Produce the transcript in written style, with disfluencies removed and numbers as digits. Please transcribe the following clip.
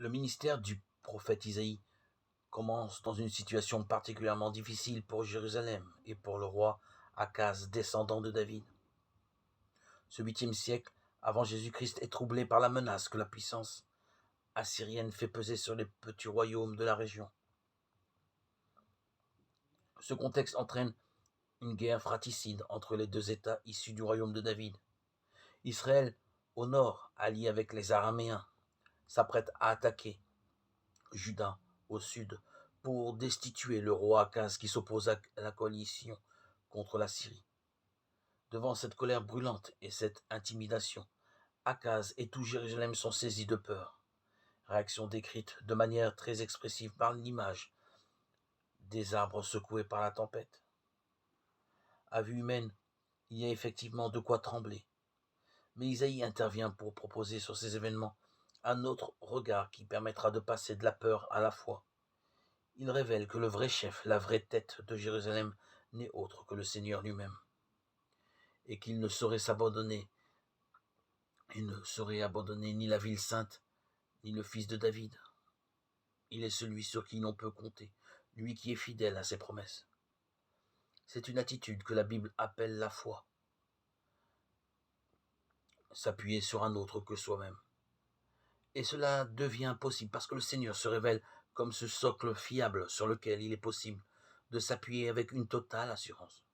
Le ministère du prophète Isaïe commence dans une situation particulièrement difficile pour Jérusalem et pour le roi Akaz, descendant de David. Ce 8e siècle avant Jésus-Christ est troublé par la menace que la puissance assyrienne fait peser sur les petits royaumes de la région. Ce contexte entraîne une guerre fratricide entre les deux États issus du royaume de David. Israël, au nord, allié avec les Araméens, s'apprête à attaquer Juda, au sud, pour destituer le roi Akaz qui s'oppose à la coalition contre la Syrie. Devant cette colère brûlante et cette intimidation, Akaz et tout Jérusalem sont saisis de peur. Réaction décrite de manière très expressive par l'image des arbres secoués par la tempête. À vue humaine, il y a effectivement de quoi trembler. Mais Isaïe intervient pour proposer sur ces événements un autre regard qui permettra de passer de la peur à la foi. Il révèle que le vrai chef, la vraie tête de Jérusalem n'est autre que le Seigneur lui-même, et qu'il ne saurait s'abandonner, et ne saurait abandonner ni la ville sainte, ni le fils de David. Il est celui sur qui l'on peut compter, lui qui est fidèle à ses promesses. C'est une attitude que la Bible appelle la foi. S'appuyer sur un autre que soi-même. Et cela devient possible parce que le Seigneur se révèle comme ce socle fiable sur lequel il est possible de s'appuyer avec une totale assurance.